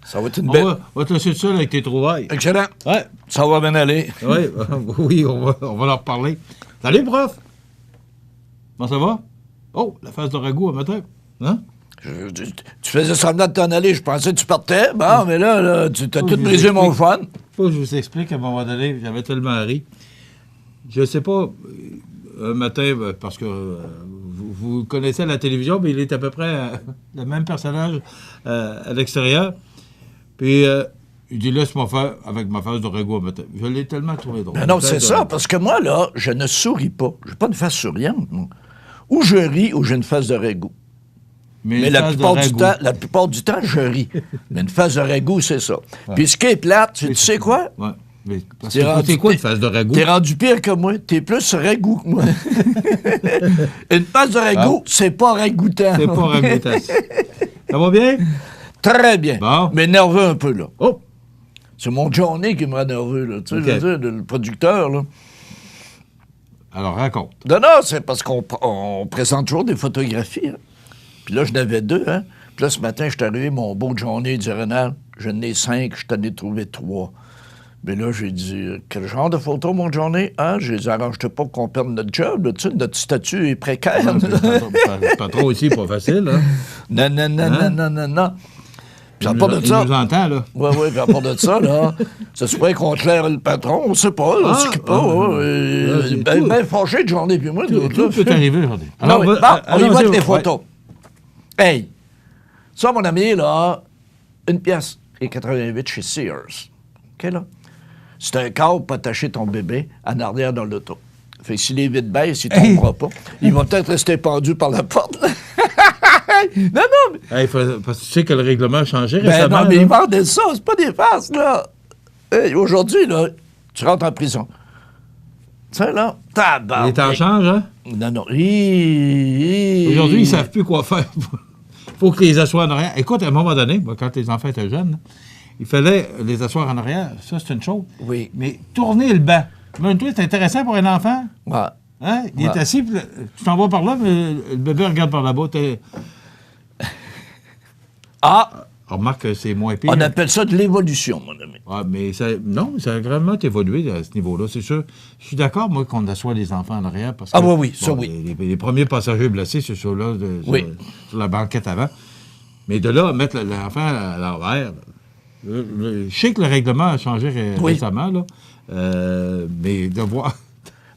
Ça va être une belle... On va te laisser seul avec tes trouvailles. Excellent. Ouais. Ça va bien aller. Ouais, oui, on va leur parler. Salut, prof! Comment ça va? Oh, la face de ragoût à matin. Hein? Tu faisais semblant de t'en aller, je pensais que tu partais. Bon, mais là tu t'as tout brisé mon fun. Faut que je vous explique, à un moment donné, j'avais tellement ri. Je sais pas, un matin, parce que vous connaissez à la télévision, mais il est à peu près le même personnage à l'extérieur. Puis, il dit, laisse-moi faire avec ma face de ragoût à matin. Je l'ai tellement trouvé drôle. Non, c'est ça, parce que moi, là, je ne souris pas. J'ai pas une face souriante, moi. Ou je ris, ou j'ai une face de ragoût. Mais la plupart du temps, je ris. Mais une face de ragoût, c'est ça. Ouais. Puis ce qui est plate, tu sais quoi? Ouais. Mais t'es quoi une face de ragoût? T'es rendu pire que moi. T'es plus ragoût que moi. Une face de ragoût, c'est pas ragoûtant. C'est pas ragoûtant. Ça va bien? Très bien. Bon. Mais nerveux un peu, là. Oh! C'est mon Johnny qui me rend nerveux, là. Tu sais, je veux dire, le producteur, là. Alors, raconte. Non, c'est parce qu'on présente toujours des photographies, hein. Puis là, je n'avais 2, hein. Puis là, ce matin, je suis arrivé, mon beau Johnny, il dit, Renal, je n'ai 5, je t'en ai trouvé 3. Mais là, j'ai dit, quel genre de photo, mon Johnny? Hein? J'ai dit, arrange-toi pas qu'on perde notre job, là. Tu sais, notre statut est précaire. Pas trop aussi, pas facile, hein? Non. Puis à part de ça... Il nous entend, là. Oui, puis à part de ça, là, ça se pourrait qu'on claire le patron, on sait pas, on sait pas. Ben fâché, Johnny, puis moi, tout peut arriver, Johnny. Alors, on y va avec les photos. Hey, ça, mon ami, là, 1,88 chez Sears. OK, là? C'est un câble pour attacher ton bébé en arrière dans l'auto. Fait que si les vitres baissent, il ne tombera pas. Il va peut-être rester pendu par la porte. Non, mais... parce que tu sais que le règlement a changé récemment. Non, mais ils vendent ça, c'est pas des farces, là. Hey, aujourd'hui, là, tu rentres en prison. Tu sais, là, tabarnak. Les temps changent, hein? Non. Aujourd'hui, ils ne savent plus quoi faire. Faut que les assoient en arrière. Écoute, à un moment donné, moi, quand les enfants étaient jeunes, il fallait les asseoir en arrière. Ça, c'est une chose. Oui. Mais tourner le banc. Même toi, c'est intéressant pour un enfant. Ouais. Hein? Il est assis, puis tu t'en vas par là, mais le bébé regarde par là-bas. Remarque que c'est moins pire. On appelle ça de l'évolution, mon ami. Ah, mais ça a vraiment évolué à ce niveau-là, c'est sûr. Je suis d'accord, moi, qu'on assoit les enfants en arrière. Parce que, oui, ça, oui. Les premiers passagers blessés, c'est ceux-là sur la banquette avant. Mais de là, mettre l'enfant à l'envers, je sais que le règlement a changé récemment, là, mais de voir...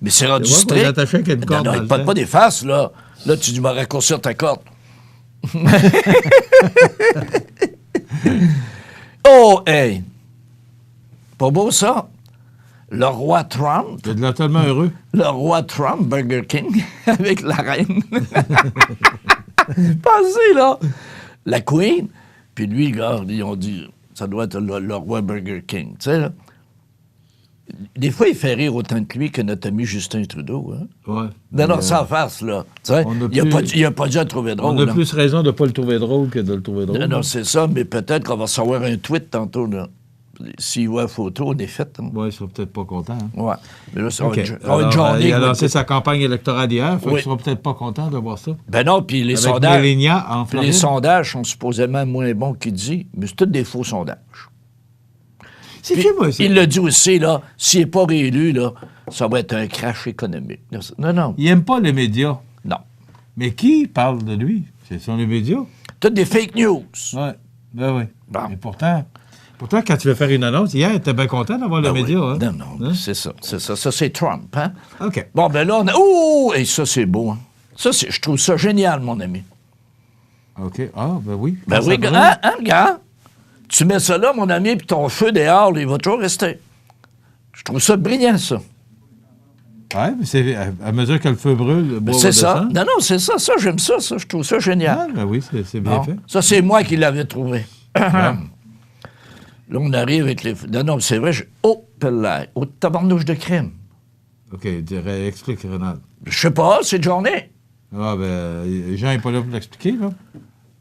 Mais c'est rendu strict. Non, pas des faces, là. Là, tu vas raccourcir ta corde. Oh, hey! Pas beau, ça? Le roi Trump. T'es de là tellement heureux. Le roi Trump, Burger King, avec la reine. Pensez, là. La Queen, puis lui, regarde, ils ont dit, ça doit être le roi Burger King. Tu sais, là. Des fois, il fait rire autant que lui que notre ami Justin Trudeau. Hein? Ouais. Non, sans farce, là. Il n'a pas dû le trouver drôle. On a plus raison de ne pas le trouver drôle que de le trouver drôle. Non, c'est ça, mais peut-être qu'on va recevoir un tweet tantôt, là. S'il voit la photo, on est fait. Hein? Oui, ils sont peut-être pas contents. Hein? Oui. Mais là, ça il a lancé sa campagne électorale hier, fait qu'ils seront peut-être pas contents de voir ça. Ben non, puis les sondages... Mélania, en Floride. Les sondages sont supposément moins bons qu'il dit, mais c'est tous des faux sondages. Il l'a dit aussi, là, s'il n'est pas réélu, là, ça va être un crash économique. Non. Il n'aime pas les médias. Non. Mais qui parle de lui? Ce sont les médias. Toutes des fake news. Oui, ben oui. Bon. Mais pourtant, quand tu veux faire une annonce, hier, tu étais bien content d'avoir le média. Hein? Non, hein? C'est ça. Ça, c'est Trump, hein? OK. Bon, ben là, on a... Oh! Et ça, c'est beau, hein? Je trouve ça génial, mon ami. OK. Ah, ben oui. Ben oui, regarde. Tu mets ça là, mon ami, puis ton feu dehors, il va toujours rester. Je trouve ça brillant, ça. Oui, mais c'est à mesure que le feu brûle, le bois va ça. Non, c'est ça. Ça, j'aime ça. Je trouve ça génial. Ah, ben oui, c'est bien fait. Ça, c'est moi qui l'avais trouvé. Là, on arrive avec les... Non, c'est vrai. Oh, tabarnouche de crème. OK, explique, Renal. Je sais pas, c'est de journée. Ah, ben, Jean n'est pas là pour l'expliquer, là.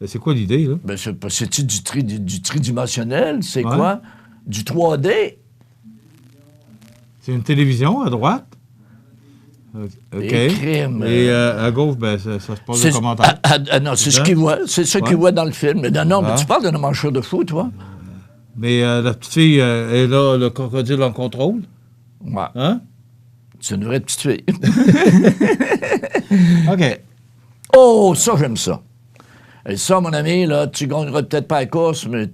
C'est quoi l'idée, là? Ben, c'est-tu du tridimensionnel? C'est quoi? Du 3D? C'est une télévision à droite, OK. Des crimes. Et à gauche, ben, ça se passe de commentaire. Non, c'est ce qu'il voit. C'est ça qu'il voit dans le film. Non, mais tu parles d'une manchure de fou, toi? Mais la petite fille est là, le crocodile en contrôle. Ouais. Hein? C'est une vraie petite fille. OK. Oh, ça, j'aime ça. Et ça, mon ami, là, tu gagneras peut-être pas la course, mais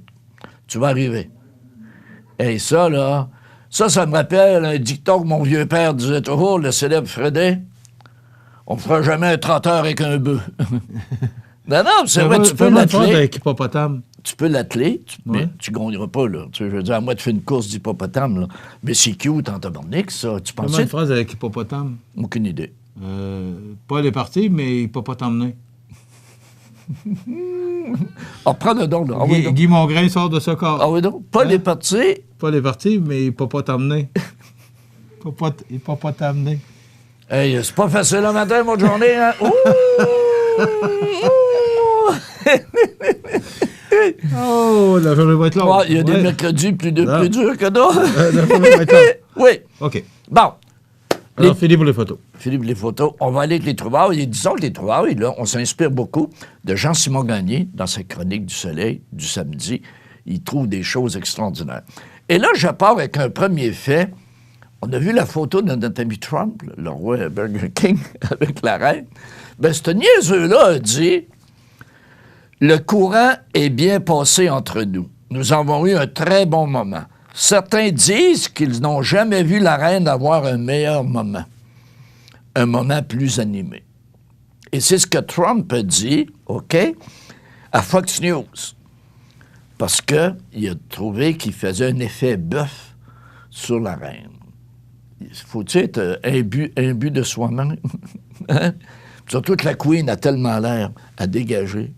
tu vas arriver. Et ça, là, ça me rappelle un dicton que mon vieux père disait toujours, le célèbre Fredé. On ne fera jamais un 30 heures avec un bœuf. Non, c'est vrai, tu peux l'atteler. Avec hippopotame. Tu peux l'atteler, mais tu ne gagneras pas, là. Tu sais, je veux dire, à moi, tu fais une course d'hippopotame, là. Mais c'est cute en tabarnak, ça. Tu penses? Comment une phrase avec hippopotame? Aucune idée. Pas les parties, mais hippopotame né. Prends le don, là. Guy Mongrain sort de ce corps. Ah oui, donc. Pas les parties. Pas les parties, mais hippopotame né. Hippopotame né. Hey, c'est pas facile le matin, mon journée, hein? Oh, la journée va être longue. Il y a des mercredis plus durs que d'autres. La journée va être longue. Oui. OK. Bon. Alors, Philippe, pour les photos. Philippe, les photos. On va aller avec les trouvailles. Et disons que les trouvailles, là, on s'inspire beaucoup de Jean-Simon Gagné dans sa chronique du Soleil du samedi. Il trouve des choses extraordinaires. Et là, je pars avec un premier fait. On a vu la photo de notre ami Trump, le roi Burger King, avec la reine. Bien, ce niaiseux-là a dit « Le courant est bien passé entre nous. Nous avons eu un très bon moment. Certains disent qu'ils n'ont jamais vu la reine avoir un meilleur moment. Un moment plus animé. » Et c'est ce que Trump a dit, OK, à Fox News. Parce qu'il a trouvé qu'il faisait un effet bœuf sur la reine. Faut-il être imbu de soi-même? Hein? Surtout que la Queen a tellement l'air à dégager.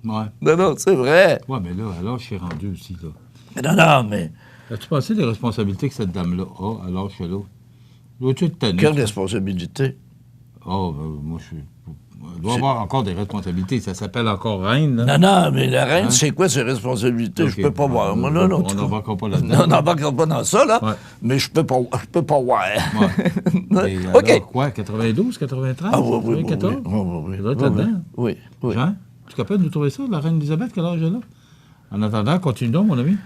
Ouais. Non, c'est vrai. Ouais, mais là, alors, je suis rendu aussi, là. Non, mais... As-tu pensé des responsabilités que cette dame-là a, alors je suis là? Dois-tu être tanné? Quelle responsabilité? Oh, ben, moi, je suis... Elle doit avoir encore des responsabilités. Ça s'appelle encore reine, là. Non, mais la reine, c'est quoi ses responsabilités? Okay. Je peux pas voir. Moi, là, on n'embarquera pas là-dedans. Non, on n'embarquera pas dans ça, là. Ouais. Mais je peux pas voir. Ouais. Et alors, OK. Quoi, 92, 93? Ah oui, 94? Oui. Ça doit être là-dedans. Oui. Jean, tu es capable de nous trouver ça, la reine Elisabeth, quel âge elle a? En attendant, continue donc, mon ami.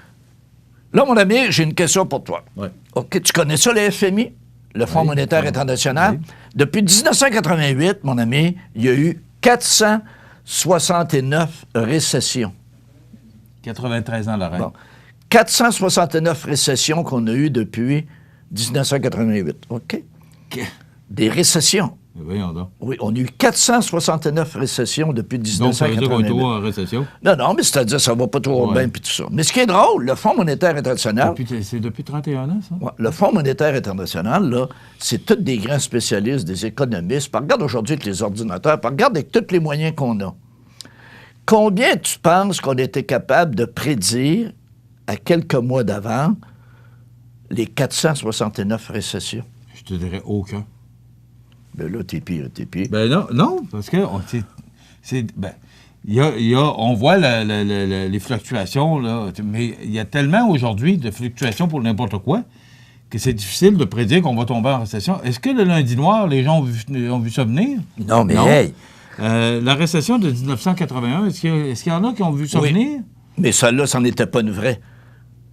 Là, mon ami, j'ai une question pour toi. Oui. OK, tu connais ça, le FMI? Le Fonds monétaire international? Oui. Depuis 1988, mon ami, il y a eu 469 récessions. 93 ans, la reine. Bon. 469 récessions qu'on a eues depuis 1988. OK? Des récessions. Voyons donc. Oui, on a eu 469 récessions depuis 1988. Donc, ça veut dire qu'on est toujours en récession? Non, mais c'est-à-dire que ça va pas toujours bien puis tout ça. Mais ce qui est drôle, le Fonds monétaire international... C'est depuis 31 ans, ça? Ouais, le Fonds monétaire international, là, c'est tous des grands spécialistes, des économistes. Regarde aujourd'hui avec les ordinateurs, regarde avec tous les moyens qu'on a. Combien tu penses qu'on était capable de prédire, à quelques mois d'avant, les 469 récessions? Je te dirais aucun. Ben là, t'es pire. Ben non, parce que on voit les fluctuations, là, mais il y a tellement aujourd'hui de fluctuations pour n'importe quoi que c'est difficile de prédire qu'on va tomber en récession. Est-ce que le lundi noir, les gens ont vu ça venir? Non, mais hey! La récession de 1981, est-ce qu'il y en a qui ont vu ça venir? Mais celle-là, c'en était pas une vraie.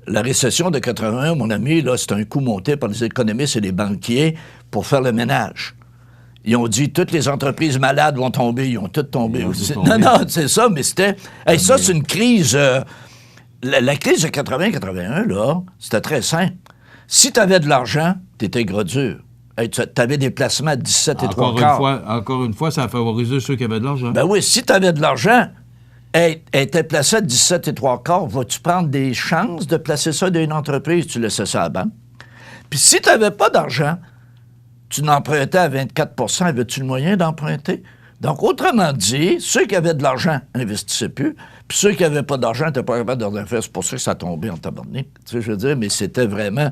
La récession de 81, mon ami, là, c'est un coup monté par les économistes et les banquiers pour faire le ménage. Ils ont dit toutes les entreprises malades vont tomber. Ils ont toutes tombé aussi. Non, c'est ça, mais c'était... Hey, ça, c'est une crise... La crise de 80-81, là, c'était très simple. Si tu avais de l'argent, tu étais gros dur. Hey, tu avais des placements à 17 et 3 quarts. Encore une fois, ça a favorisé ceux qui avaient de l'argent. Ben oui, si tu avais de l'argent, hey, t'es placé à 17 et 3 quarts, vas-tu prendre des chances de placer ça dans une entreprise? Tu laissais ça à la banque. Puis si tu n'avais pas d'argent, tu n'empruntais à 24 avais-tu le moyen d'emprunter? Donc, autrement dit, ceux qui avaient de l'argent n'investissaient plus, puis ceux qui n'avaient pas d'argent n'étaient pas capables de rien faire. C'est pour ça que ça tombait en tabarnak. Tu sais, je veux dire, mais c'était vraiment,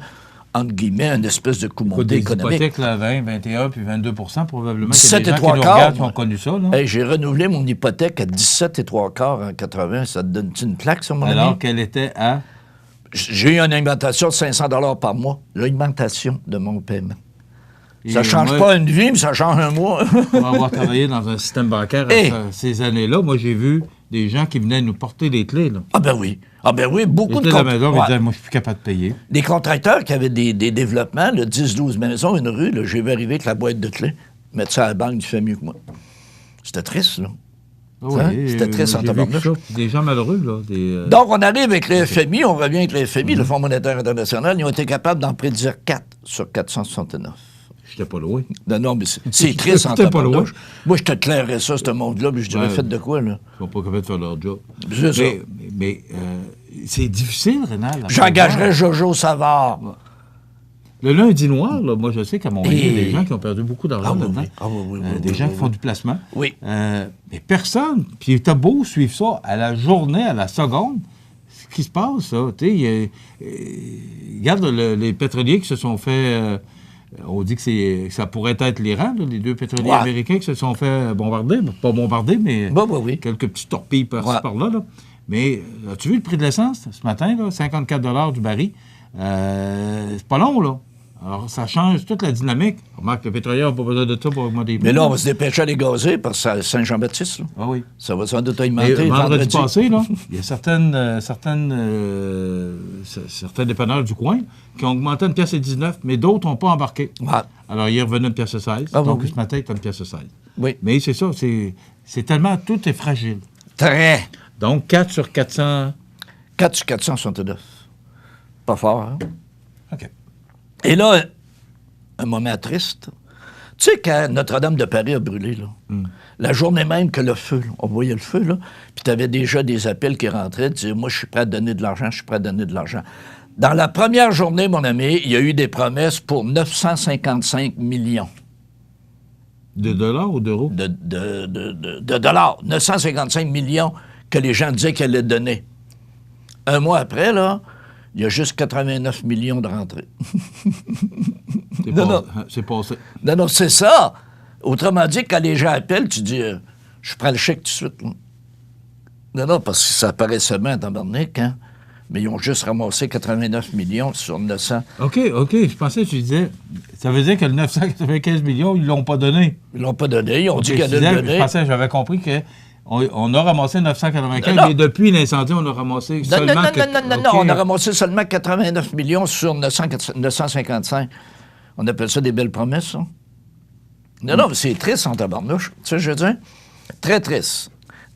entre guillemets, une espèce de coup monté économique. Des hypothèques, là, 20, 21, puis 22 probablement. 17 et 3 quarts. Qui ont connu ça, là. Hey, j'ai renouvelé mon hypothèque à 17 et 3 quarts en 80. Ça te donne-tu une plaque, ça, mon ami? Alors qu'elle était à? J'ai eu une augmentation de 500 $ par mois. L'augmentation de mon paiement. Ça ne change pas une vie, mais ça change un mois. Pour avoir travaillé dans un système bancaire ces années-là, moi, j'ai vu des gens qui venaient nous porter les clés. Là. Ah ben oui, beaucoup de la maison, ils disaient, moi, je suis plus capable de payer. Des contracteurs qui avaient des développements, 10-12 maisons, une rue, j'ai vu arriver avec la boîte de clés. Mettre ça à la banque, tu fais mieux que moi. C'était triste, là. Oui, c'était triste en tabarnouche. Des gens malheureux, là. Donc, on arrive avec le FMI, on revient avec le FMI, le Fonds monétaire international, ils ont été capables d'en prédire 4 sur 469. J'étais pas loin. Non, mais c'est triste en tabarnouche. Moi, je te clairerais ça, ce monde-là, puis je dirais, faites de quoi, là? Ils sont pas capables de faire leur job. C'est ça. Mais c'est difficile, Rénal. J'engagerais Jojo Savard. Le lundi noir, là, moi, je sais qu'à Montréal, il y a des gens qui ont perdu beaucoup d'argent là-dedans. Des gens qui font du placement. Oui. Mais personne. Puis t'as beau suivre ça à la journée, à la seconde, ce qui se passe, ça. Regarde les pétroliers qui se sont fait... on dit que ça pourrait être l'Iran, les 2 pétroliers américains qui se sont fait bombarder. Pas bombarder, mais quelques petites torpilles par-ci, par-là. Là. Mais as-tu vu le prix de l'essence ce matin, là, 54 $ du baril? C'est pas long, là. Alors, ça change toute la dynamique. Remarque, le pétrolier n'a pas besoin de ça pour augmenter les prix. Mais là, on va se dépêcher à les gazer par Saint-Jean-Baptiste. Là. Ah oui. Ça va sans doute augmenter. Vendredi passé, là, il y a certains dépanneurs du coin qui ont augmenté 1,19 $, mais d'autres n'ont pas embarqué. Ouais. Alors, hier, revenait 1,16 $. Donc, ce matin, il est 1,16 $. Oui. Mais c'est ça, c'est tellement... Tout est fragile. Très. Donc, 4 sur 400... 4 sur 469. Pas fort, hein? OK. Et là, un moment triste. Tu sais, quand Notre-Dame de Paris a brûlé, là, la journée même que le feu, là, on voyait le feu, là, puis tu avais déjà des appels qui rentraient, tu disais, moi, je suis prêt à donner de l'argent, je suis prêt à donner de l'argent. Dans la première journée, mon ami, il y a eu des promesses pour 955 millions. De dollars ou d'euros? De dollars. 955 millions que les gens disaient qu'ils allaient donner. Un mois après, là, il y a juste 89 millions de rentrées. C'est passé. Non, c'est ça. Autrement dit, quand les gens appellent, tu dis, je prends le chèque tout de suite. Là. Non, parce que ça paraissait bien dans Barnick, hein? Mais ils ont juste ramassé 89 millions sur 900. OK. Je pensais que tu disais, ça veut dire que le 995 millions, ils ne l'ont pas donné. Ils ne l'ont pas donné, ils ont dit qu'ils allaient le donner. Je pensais, j'avais compris que... On a ramassé 995, mais depuis l'incendie, on a ramassé seulement... Non, on a ramassé seulement 89 millions sur 955. On appelle ça des belles promesses, ça. Non, mais c'est triste en tabarnouche. Tu sais, je veux dire, très triste.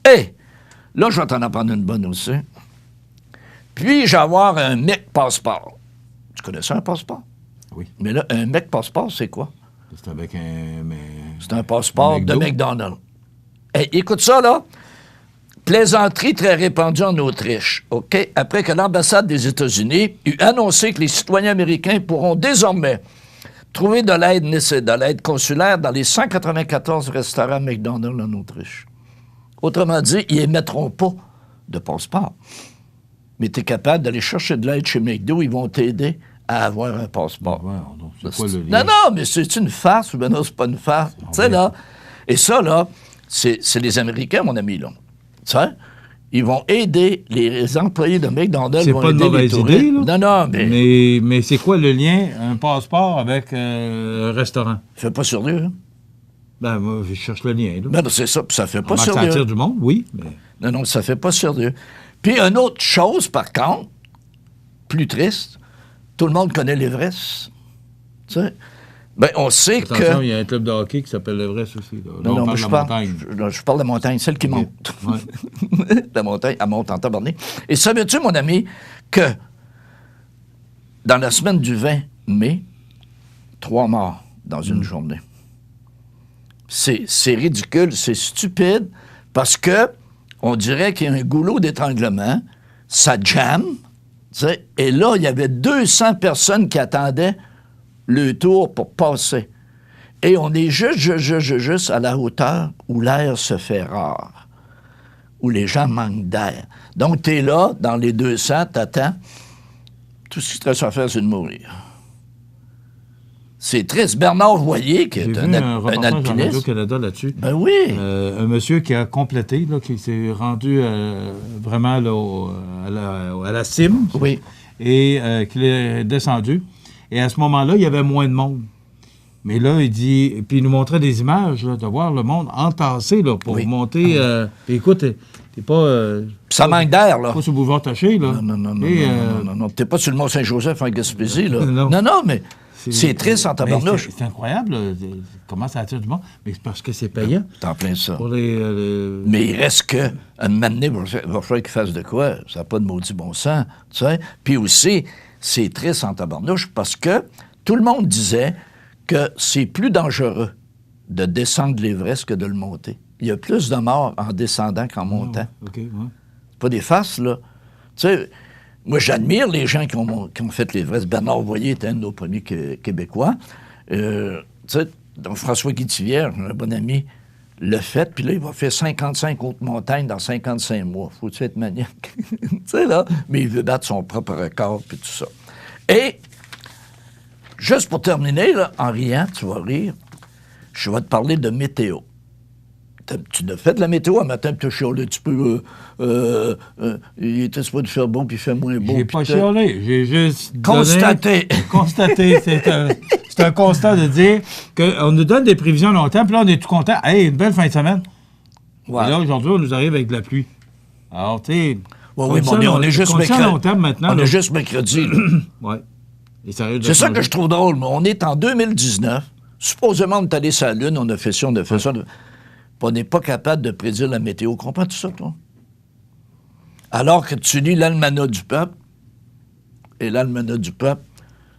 Là, je vais t'en apprendre une bonne aussi. Puis-je avoir un mec passeport? Tu connais ça, un passeport? Oui. Mais là, un mec passeport, c'est quoi? C'est avec un... C'est un passeport de McDonald's. Écoute ça, là. Plaisanterie très répandue en Autriche, OK? Après que l'ambassade des États-Unis eut annoncé que les citoyens américains pourront désormais trouver de l'aide consulaire dans les 194 restaurants McDonald's en Autriche. Autrement dit, ils n'émettront pas de passeport. Mais tu es capable d'aller chercher de l'aide chez McDo, ils vont t'aider à avoir un passeport. C'est quoi le lien? Non, mais c'est une farce ou bien non, c'est pas une farce. Tu sais, là. Et ça, là, c'est les Américains, mon ami, là. Tu sais? Ils vont aider les employés de McDonald's. C'est pas une mauvaise idée, là? Non, mais c'est quoi le lien, un passeport avec un restaurant? Fait pas sérieux, hein? Ben, moi, je cherche le lien, là. Non, c'est ça, puis ça fait pas sérieux. Ça attire du monde, oui, mais... Non, ça fait pas sérieux. Puis, une autre chose, par contre, plus triste, tout le monde connaît l'Everest. Tu sais? Ben, on sait que... Attention, il y a un club de hockey qui s'appelle l'Everest aussi. Là. Non, on parle de la montagne. Je parle de la montagne, celle qui monte. Ouais. La montagne, elle monte en tabarnak. Et savais-tu, mon ami, que dans la semaine du 20 mai, 3 morts dans une journée. C'est ridicule, c'est stupide, parce que on dirait qu'il y a un goulot d'étranglement, ça jamme, et là, il y avait 200 personnes qui attendaient le tour pour passer. Et on est juste à la hauteur où l'air se fait rare, où les gens manquent d'air. Donc, tu es là, dans les 200, t'attends. Tout ce qui te reste à faire, c'est de mourir. C'est triste. Bernard Voyer, qui est un alpiniste. Radio-Canada là-dessus. Ben oui. Un monsieur qui a complété, là, qui s'est rendu vraiment là, à la cime. Oui. Et qui est descendu. Et à ce moment-là, il y avait moins de monde. Mais là, il dit... Et puis il nous montrait des images, là, de voir le monde entassé, là, pour monter... Puis écoute, t'es pas... ça manque d'air, là. Pas sur le boulevard Taché, là. Non. T'es pas sur le Mont-Saint-Joseph en Gaspésie, là. Non, mais c'est triste en tabarnouche. C'est incroyable, là, comment ça attire du monde. Mais c'est parce que c'est payant. T'en plein ça. Pour Mais il reste que, un moment donné, il va falloir qu'il fasse de quoi? Ça n'a pas de maudit bon sens, tu sais. Puis aussi, c'est triste en tabarnouche parce que tout le monde disait que c'est plus dangereux de descendre l'Everest que de le monter. Il y a plus de morts en descendant qu'en montant. Ouais. C'est pas des farces, là. Tu sais, moi, j'admire les gens qui ont fait l'Everest. Bernard Voyer était un de nos premiers Québécois. Tu sais, donc François Guittivière, un bon ami, l'a fait, puis là, il va faire 55 autres montagnes dans 55 mois. Faut-tu être maniaque? Tu sais, là? Mais il veut battre son propre record, puis tout ça. Et, juste pour terminer, là, en riant, tu vas rire, je vais te parler de météo. Tu as fait de la météo un matin, puis tu as chialé, tu peux... il était supposé faire bon, puis il fait moins beau. J'ai pas chialé, j'ai juste constaté. Constaté. C'est un constat de dire qu'on nous donne des prévisions longtemps, puis là, on est tout content. Hey, une belle fin de semaine. Ouais. Et là, aujourd'hui, on nous arrive avec de la pluie. Alors, tu sais... Oui, mais on est juste mercredi. On est juste mercredi, là. Oui. C'est ça que je trouve drôle. On est en 2019. Supposément, on est allé sur la Lune, on a fait ça, on a fait ça. On n'est pas capable de prédire la météo. Comprends-tu ça, toi? Alors que tu lis l'Almanach du peuple, et l'Almanach du peuple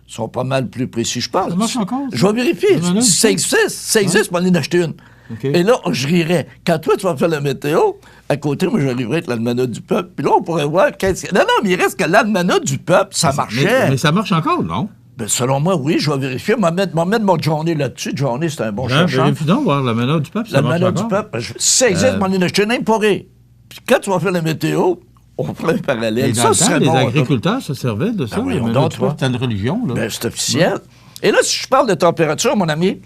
sont pas mal plus précis, je pense. Ça marche encore? Je vais vérifier. Ça existe, pour aller en acheter une. Okay. Et là, je rirais. Quand toi, tu vas faire la météo, à côté, moi, j'arriverai avec l'Almanach du peuple. Puis là, on pourrait voir qu'est-ce que... Non, mais il reste que l'Almanach du peuple, ça marchait. Mais ça marche encore, non? Ben, selon moi, oui, je vais vérifier. Je vais mettre mon Johnny là-dessus. Johnny, c'est un bon chercheur. Vérifie donc voir l'Almanach du peuple, ça marche encore. L'Almanach du peuple, si ça existe, m'en acheter un pour rire. Puis quand tu vas faire la météo, on ferait un parallèle. Ça serait bon. Les agriculteurs se servaient de ça. Ben oui, donc, c'est une religion, là. Ben, c'est officiel. Ouais. Et là, si je parle de température, mon ami,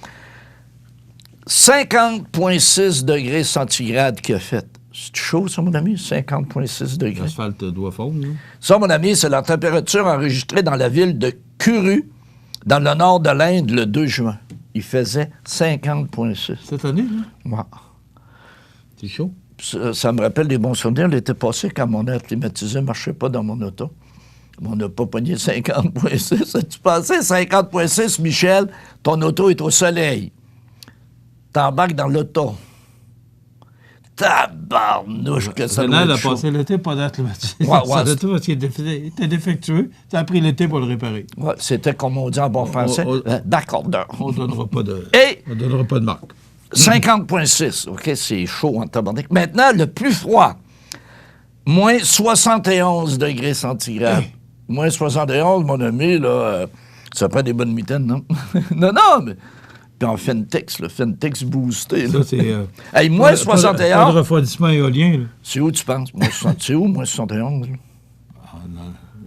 50,6 degrés centigrades qu'il a fait. C'est chaud, ça, mon ami? 50,6 degrés. L'asphalte doit fondre, là. Ça, mon ami, c'est la température enregistrée dans la ville de Kuru, dans le nord de l'Inde, le 2 juin. Il faisait 50,6. Cette année, là? Ouais. C'est chaud. Ça me rappelle des bons souvenirs. L'été passé, quand mon air climatisé ne marchait pas dans mon auto. On n'a pas pogné 50,6. As-tu pensé 50,6, Michel? Ton auto est au soleil. T'embarques dans l'auto. Tabarnouche que ça doit être chaud. a passé l'été pas d'air climatisé. Ouais, ça doit tout parce qu'il était défectueux. Tu as pris l'été pour le réparer. Ouais, c'était comme on dit en bon français. D'accordeur. On ne donnera pas de marque. 50,6. OK, c'est chaud en tabarnak. Maintenant, le plus froid. Moins 71 degrés centigrades. Moins 71, mon ami, là, ça prend des bonnes mitaines, non? non, mais... Puis en Fentex, le Fentex boosté. Là. Ça, c'est... hey, moins 71... Pas de refroidissement éolien, là. C'est où, tu penses? C'est où, moins 71? Là?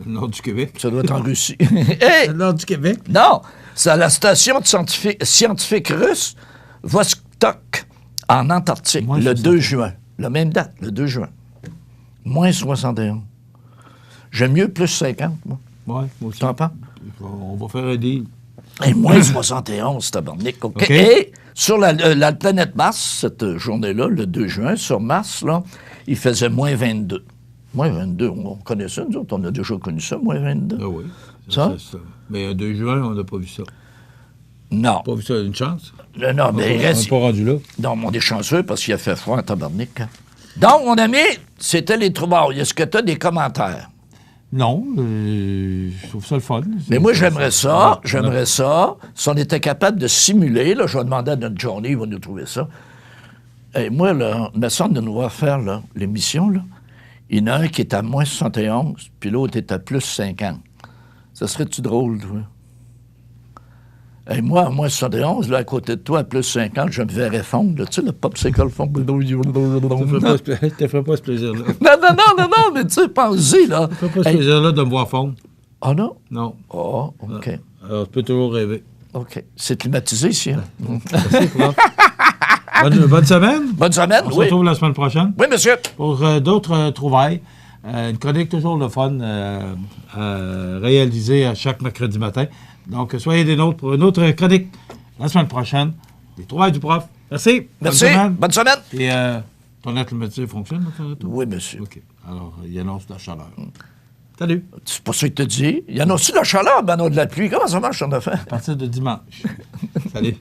Le nord du Québec. Ça doit être en Russie. Hey! Le nord du Québec? Non! C'est à la station scientifique russe Vostok, en Antarctique, le 2 juin. La même date, le 2 juin. Moins 71. J'aime mieux plus 50, moi. Oui, moi aussi. T'en penses? On va faire un deal. Et moins 71, tabarnak. OK. Et sur la planète Mars, cette journée-là, le 2 juin, sur Mars, là, il faisait moins 22. Moins 22, on connaît ça, nous autres, on a déjà connu ça, moins 22. Ah oui. Ça? Mais le 2 juin, on n'a pas vu ça. Non. Pas vu ça, une chance? Non, mais il reste... On n'est pas rendu là. Non, on est chanceux parce qu'il a fait froid en tabarnak. Hein. Donc, mon ami, c'était les trouvailles. Est-ce que tu as des commentaires? Non, je trouve ça le fun. Mais moi, j'aimerais ça, si on était capable de simuler, là, je vais demander à notre Johnny, il va nous trouver ça. Et moi, là, il me semble de nous voir faire là, l'émission, là. Il y en a un qui est à moins 71, puis l'autre est à plus 50. Ça serait-tu drôle, toi? Et moi, à moins 71, là, à côté de toi, à plus 50, je me verrais fondre, là, tu sais, le popsicle fond. Tu ne te ferais pas ce plaisir-là. Non, mais tu sais, pense-y, là. Tu ne te ferais pas ce plaisir-là de me voir fondre. Ah non? Non. Ah, OK. Alors, tu peux toujours rêver. OK. C'est climatisé ici, hein? Merci, bonne semaine. Bonne semaine, On se retrouve la semaine prochaine. Oui, monsieur. Pour d'autres trouvailles. Une chronique toujours le fun à réaliser à chaque mercredi matin. Donc, soyez des nôtres pour une autre chronique la semaine prochaine. Les trouvailles du prof. Merci. Merci. Bonne semaine. Et ton air climatisé fonctionne dans ton auto? Oui, monsieur. OK. Alors, il annonce de la chaleur. Salut. C'est pas ça qu'il te dit. Il y en a aussi de la chaleur, ben non, de la pluie. Comment ça marche, ton affaire? À partir de dimanche. Salut.